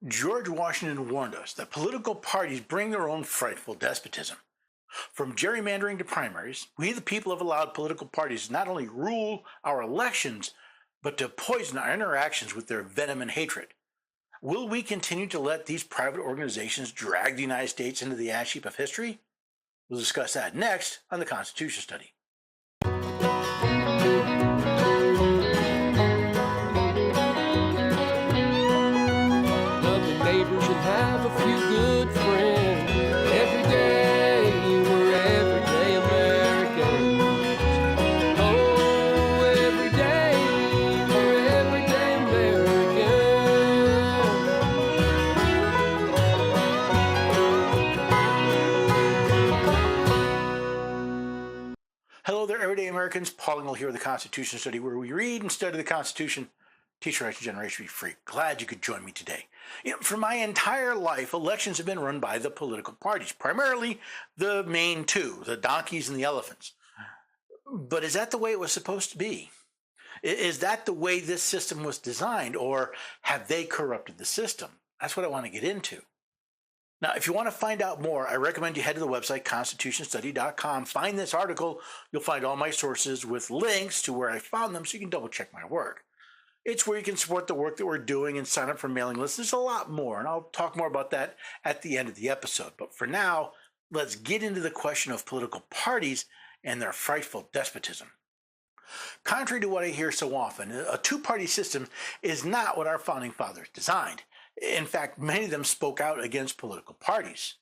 George Washington warned us that political parties bring their own frightful despotism. From gerrymandering to primaries, we the people have allowed political parties to not only rule our elections, but to poison our interactions with their venom and hatred. Will we continue to let these private organizations drag the United States into the ash heap of history? We'll discuss that next on the Constitution Study. Love the neighbors and have a few good friends. Every day we're everyday Americans. Oh, every day we're everyday Americans. Hello there, everyday Americans. Paul Engel here with the Constitution Study, where we read and study the Constitution. Teach our next generation to be free. Glad you could join me today. For my entire life, elections have been run by the political parties, primarily the main two, the donkeys and the elephants. But is that the way it was supposed to be? Is that the way this system was designed, or have they corrupted the system? That's what I want to get into. Now, if you want to find out more, I recommend you head to the website, constitutionstudy.com. Find this article. You'll find all my sources with links to where I found them so you can double check my work. It's where you can support the work that we're doing and sign up for mailing lists. There's a lot more, and I'll talk more about that at the end of the episode. But for now, let's get into the question of political parties and their frightful despotism. Contrary to what I hear so often, a two-party system is not what our founding fathers designed. In fact, many of them spoke out against political parties.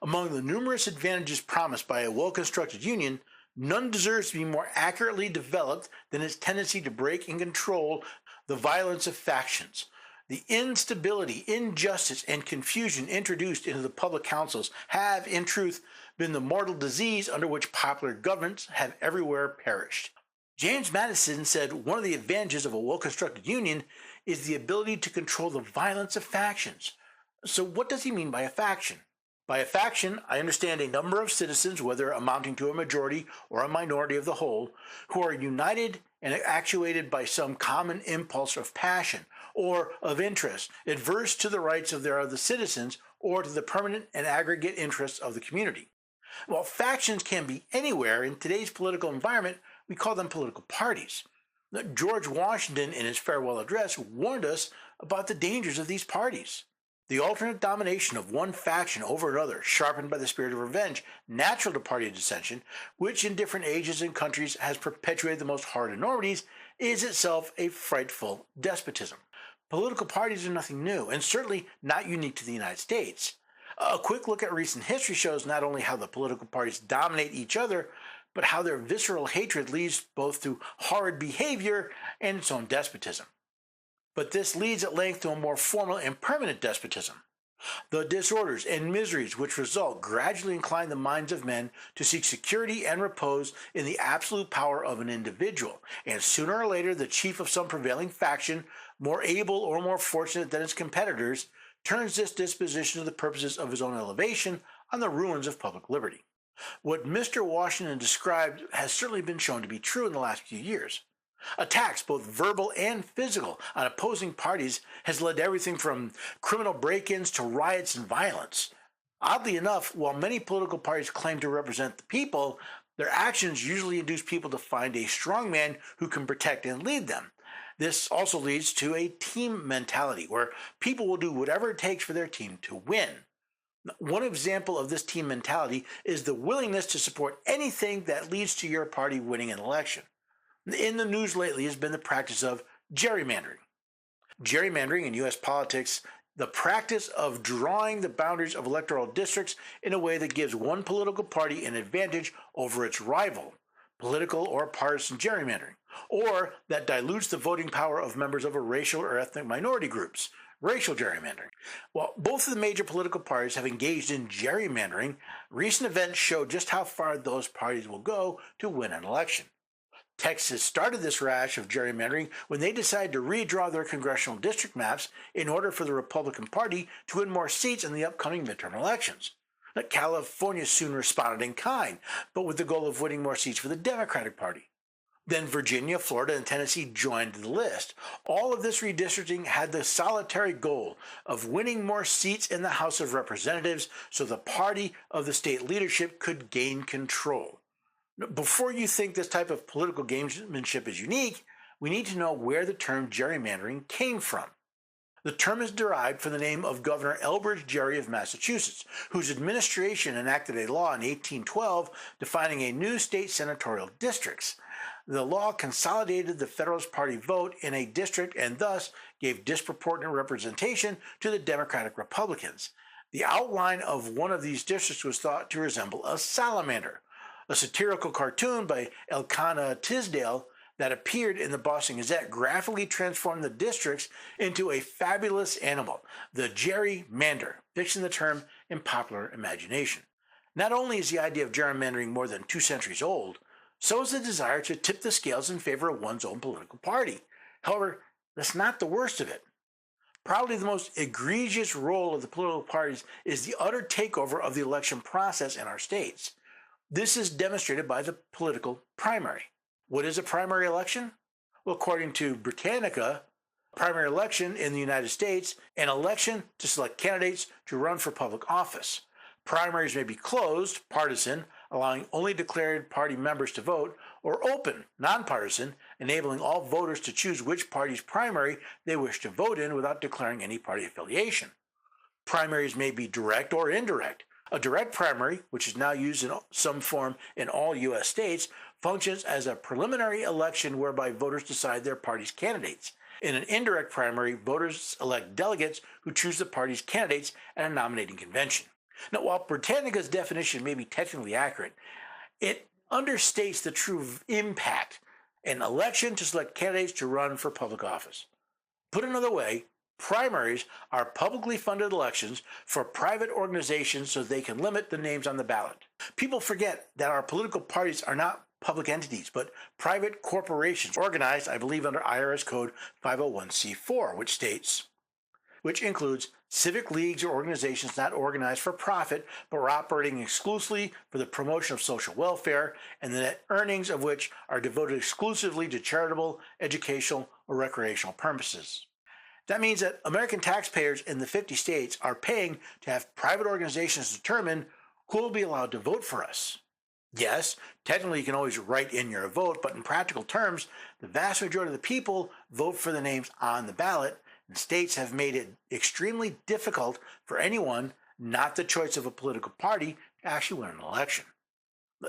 Among the numerous advantages promised by a well-constructed union, none deserves to be more accurately developed than its tendency to break and control the violence of factions. The instability, injustice, and confusion introduced into the public councils have, in truth, been the mortal disease under which popular governments have everywhere perished. James Madison said one of the advantages of a well-constructed union is the ability to control the violence of factions. So what does he mean by a faction? By a faction, I understand a number of citizens, whether amounting to a majority or a minority of the whole, who are united and actuated by some common impulse of passion or of interest, adverse to the rights of their other citizens or to the permanent and aggregate interests of the community. While factions can be anywhere in today's political environment, we call them political parties. George Washington, in his farewell address, warned us about the dangers of these parties. The alternate domination of one faction over another, sharpened by the spirit of revenge, natural to party dissension, which in different ages and countries has perpetuated the most horrid enormities, is itself a frightful despotism. Political parties are nothing new, and certainly not unique to the United States. A quick look at recent history shows not only how the political parties dominate each other, but how their visceral hatred leads both to horrid behavior and its own despotism. But this leads at length to a more formal and permanent despotism. The disorders and miseries which result gradually incline the minds of men to seek security and repose in the absolute power of an individual, and sooner or later the chief of some prevailing faction, more able or more fortunate than its competitors, turns this disposition to the purposes of his own elevation on the ruins of public liberty. What Mr. Washington described has certainly been shown to be true in the last few years. Attacks, both verbal and physical, on opposing parties has led to everything from criminal break-ins to riots and violence. Oddly enough, while many political parties claim to represent the people, their actions usually induce people to find a strong man who can protect and lead them. This also leads to a team mentality, where people will do whatever it takes for their team to win. One example of this team mentality is the willingness to support anything that leads to your party winning an election. In the news lately has been the practice of gerrymandering. Gerrymandering in U.S. politics, the practice of drawing the boundaries of electoral districts in a way that gives one political party an advantage over its rival, political or partisan gerrymandering, or that dilutes the voting power of members of a racial or ethnic minority groups, racial gerrymandering. While both of the major political parties have engaged in gerrymandering, recent events show just how far those parties will go to win an election. Texas started this rash of gerrymandering when they decided to redraw their congressional district maps in order for the Republican Party to win more seats in the upcoming midterm elections. California soon responded in kind, but with the goal of winning more seats for the Democratic Party. Then Virginia, Florida, and Tennessee joined the list. All of this redistricting had the solitary goal of winning more seats in the House of Representatives so the party of the state leadership could gain control. Before you think this type of political gamesmanship is unique, we need to know where the term gerrymandering came from. The term is derived from the name of Governor Elbridge Gerry of Massachusetts, whose administration enacted a law in 1812 defining a new state senatorial districts. The law consolidated the Federalist Party vote in a district and thus gave disproportionate representation to the Democratic Republicans. The outline of one of these districts was thought to resemble a salamander, a satirical cartoon by Elkanah Tisdale that appeared in the Boston Gazette graphically transformed the districts into a fabulous animal, the gerrymander, fixing the term in popular imagination. Not only is the idea of gerrymandering more than 2 centuries old, so is the desire to tip the scales in favor of one's own political party. However, that's not the worst of it. Probably the most egregious role of the political parties is the utter takeover of the election process in our states. This is demonstrated by the political primary. What is a primary election? Well, according to Britannica, primary election in the United States, an election to select candidates to run for public office. Primaries may be closed, partisan, allowing only declared party members to vote, or open, nonpartisan, enabling all voters to choose which party's primary they wish to vote in without declaring any party affiliation. Primaries may be direct or indirect. A direct primary, which is now used in some form in all U.S. states, functions as a preliminary election whereby voters decide their party's candidates. In an indirect primary, voters elect delegates who choose the party's candidates at a nominating convention. Now, while Britannica's definition may be technically accurate, it understates the true impact: an election to select candidates to run for public office. Put another way, primaries are publicly funded elections for private organizations so they can limit the names on the ballot. People forget that our political parties are not public entities, but private corporations organized, I believe, under IRS Code 501c4, which includes civic leagues or organizations not organized for profit, but are operating exclusively for the promotion of social welfare, and the net earnings of which are devoted exclusively to charitable, educational, or recreational purposes. That means that American taxpayers in the 50 states are paying to have private organizations determine who will be allowed to vote for us. Yes, technically you can always write in your vote, but in practical terms, the vast majority of the people vote for the names on the ballot, and states have made it extremely difficult for anyone not the choice of a political party to actually win an election.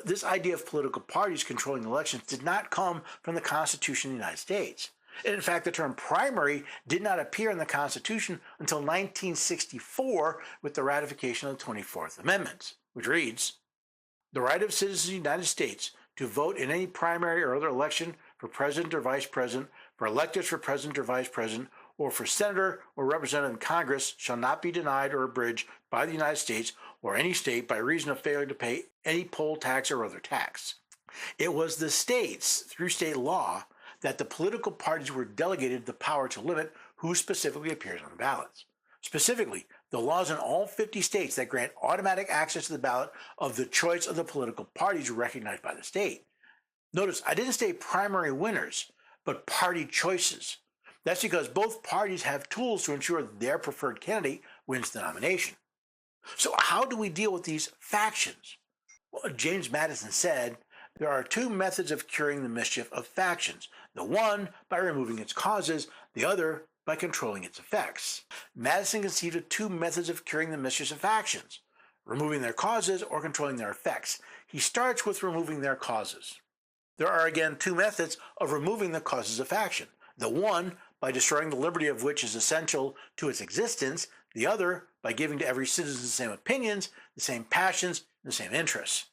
This idea of political parties controlling elections did not come from the Constitution of the United States. And in fact, the term primary did not appear in the Constitution until 1964 with the ratification of the 24th Amendment, which reads, "The right of citizens of the United States to vote in any primary or other election for president or vice president, for electors for president or vice president, or for senator or representative in Congress shall not be denied or abridged by the United States or any state by reason of failure to pay any poll tax or other tax." It was the states, through state law, that the political parties were delegated the power to limit who specifically appears on the ballots. Specifically, the laws in all 50 states that grant automatic access to the ballot of the choice of the political parties recognized by the state. Notice, I didn't say primary winners, but party choices. That's because both parties have tools to ensure their preferred candidate wins the nomination. So how do we deal with these factions? Well, James Madison said, "There are 2 methods of curing the mischief of factions, the one by removing its causes, the other by controlling its effects." Madison conceived of 2 methods of curing the mischief of factions: removing their causes or controlling their effects. He starts with removing their causes. There are again 2 methods of removing the causes of faction: the one by destroying the liberty of which is essential to its existence, the other by giving to every citizen the same opinions, the same passions, and the same interests.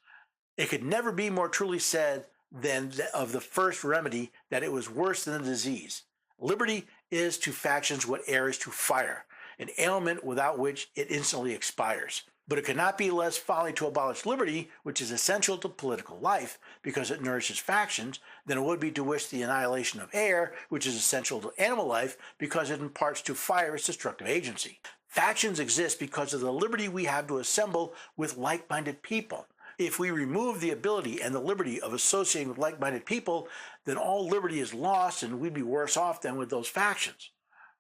It could never be more truly said than of the first remedy that it was worse than the disease. Liberty is to factions what air is to fire, an ailment without which it instantly expires. But it could not be less folly to abolish liberty, which is essential to political life because it nourishes factions, than it would be to wish the annihilation of air, which is essential to animal life because it imparts to fire its destructive agency. Factions exist because of the liberty we have to assemble with like-minded people. If we remove the ability and the liberty of associating with like-minded people, then all liberty is lost and we'd be worse off than with those factions.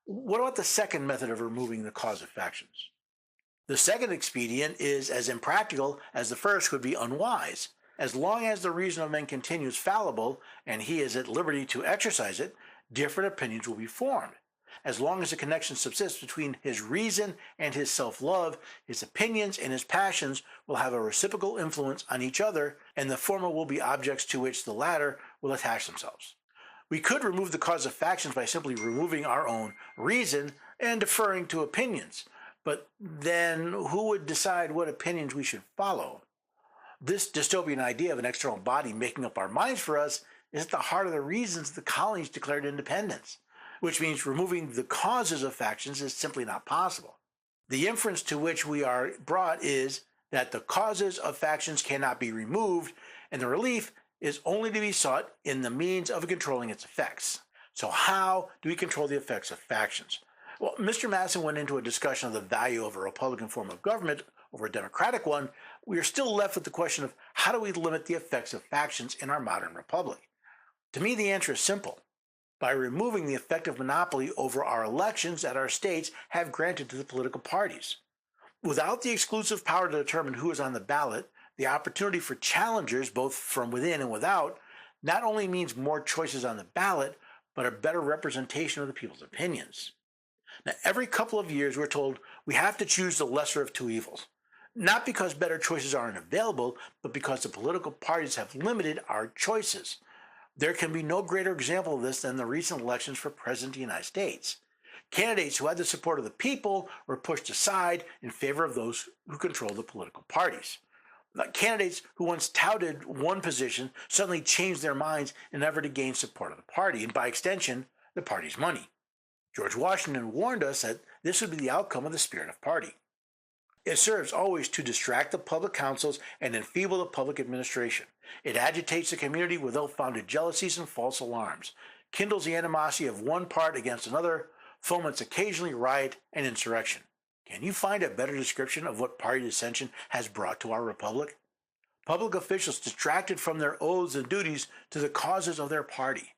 What about the second method of removing the cause of factions? The second expedient is as impractical as the first would be unwise. As long as the reason of man continues fallible and he is at liberty to exercise it, different opinions will be formed. As long as a connection subsists between his reason and his self-love, his opinions and his passions will have a reciprocal influence on each other, and the former will be objects to which the latter will attach themselves. We could remove the cause of factions by simply removing our own reason and deferring to opinions, but then who would decide what opinions we should follow? This dystopian idea of an external body making up our minds for us is at the heart of the reasons the colonies declared independence, which means removing the causes of factions is simply not possible. The inference to which we are brought is that the causes of factions cannot be removed, and the relief is only to be sought in the means of controlling its effects. So how do we control the effects of factions? Well, Mr. Madison went into a discussion of the value of a Republican form of government over a Democratic one. We are still left with the question of how do we limit the effects of factions in our modern republic? To me, the answer is simple. By removing the effective monopoly over our elections that our states have granted to the political parties. Without the exclusive power to determine who is on the ballot, the opportunity for challengers, both from within and without, not only means more choices on the ballot, but a better representation of the people's opinions. Now, every couple of years, we're told we have to choose the lesser of two evils. Not because better choices aren't available, but because the political parties have limited our choices. There can be no greater example of this than the recent elections for President of the United States. Candidates who had the support of the people were pushed aside in favor of those who control the political parties. Candidates who once touted one position suddenly changed their minds in an effort to gain support of the party, and by extension, the party's money. George Washington warned us that this would be the outcome of the spirit of party. It serves always to distract the public councils and enfeeble the public administration. It agitates the community with ill-founded jealousies and false alarms, kindles the animosity of one part against another, foments occasionally riot and insurrection. Can you find a better description of what party dissension has brought to our republic? Public officials distracted from their oaths and duties to the causes of their party.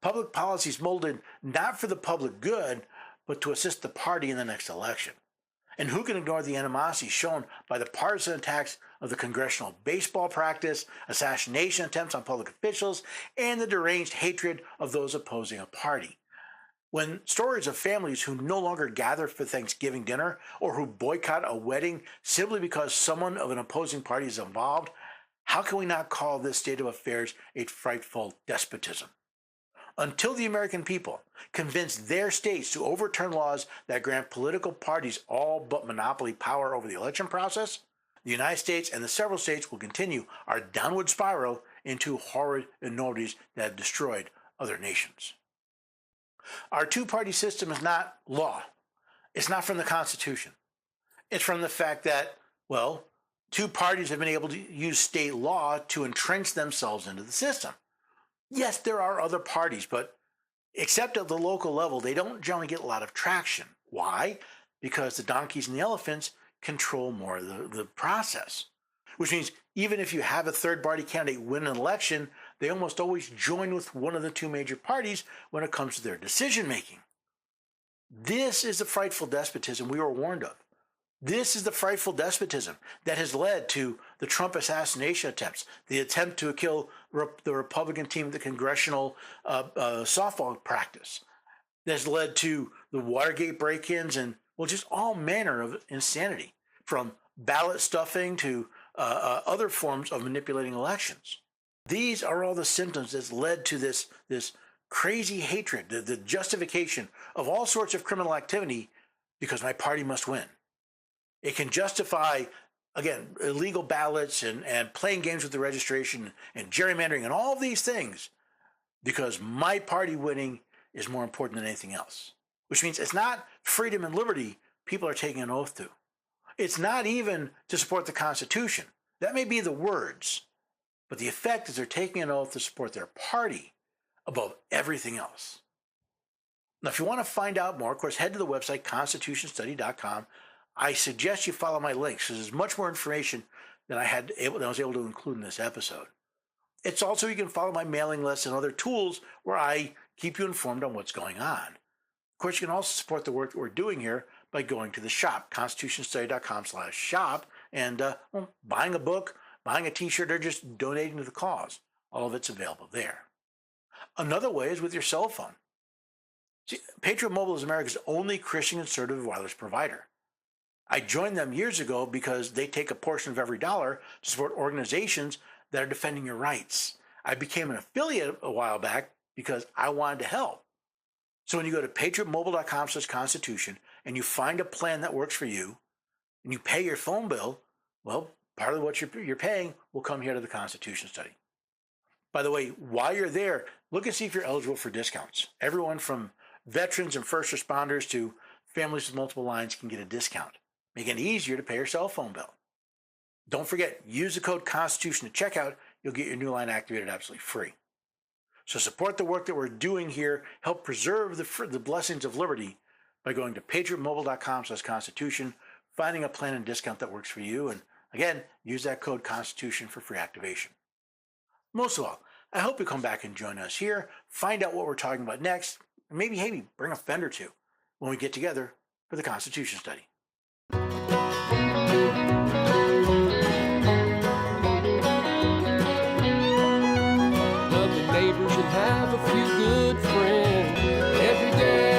Public policies molded not for the public good, but to assist the party in the next election. And who can ignore the animosity shown by the partisan attacks of the congressional baseball practice, assassination attempts on public officials, and the deranged hatred of those opposing a party? When stories of families who no longer gather for Thanksgiving dinner or who boycott a wedding simply because someone of an opposing party is involved, how can we not call this state of affairs a frightful despotism? Until the American people convince their states to overturn laws that grant political parties all but monopoly power over the election process, the United States and the several states will continue our downward spiral into horrid enormities that have destroyed other nations. Our two-party system is not law. It's not from the Constitution. It's from the fact that, well, two parties have been able to use state law to entrench themselves into the system. Yes, there are other parties, but except at the local level, they don't generally get a lot of traction. Why? Because the donkeys and the elephants control more of the process. Which means even if you have a third-party candidate win an election, they almost always join with one of the two major parties when it comes to their decision-making. This is the frightful despotism we were warned of. This is the frightful despotism that has led to the Trump assassination attempts, the attempt to kill the Republican team at the congressional softball practice, that has led to the Watergate break-ins and, well, just all manner of insanity, from ballot stuffing to other forms of manipulating elections. These are all the symptoms that's led to this crazy hatred, the justification of all sorts of criminal activity because my party must win. It can justify, again, illegal ballots and playing games with the registration and gerrymandering and all of these things because my party winning is more important than anything else. Which means it's not freedom and liberty people are taking an oath to. It's not even to support the Constitution. That may be the words, but the effect is they're taking an oath to support their party above everything else. Now, if you want to find out more, of course, head to the website, constitutionstudy.com. I suggest you follow my links. There's much more information that I was able to include in this episode. It's also you can follow my mailing list and other tools where I keep you informed on what's going on. Of course, you can also support the work that we're doing here by going to the shop, constitutionstudy.com/shop, and buying a book, buying a t-shirt, or just donating to the cause. All of it's available there. Another way is with your cell phone. See, Patriot Mobile is America's only Christian conservative wireless provider. I joined them years ago because they take a portion of every dollar to support organizations that are defending your rights. I became an affiliate a while back because I wanted to help. So when you go to patriotmobile.com/constitution and you find a plan that works for you and you pay your phone bill, well, part of what you're paying will come here to the Constitution Study. By the way, while you're there, look and see if you're eligible for discounts. Everyone from veterans and first responders to families with multiple lines can get a discount, making it easier to pay your cell phone bill. Don't forget, use the code Constitution at checkout. You'll get your new line activated absolutely free. So support the work that we're doing here. Help preserve the blessings of liberty by going to patriotmobile.com/constitution, finding a plan and discount that works for you, and again, use that code Constitution for free activation. Most of all, I hope you come back and join us here, find out what we're talking about next, and maybe bring a friend or two when we get together for the Constitution Study. Love your neighbors and have a few good friends. Every day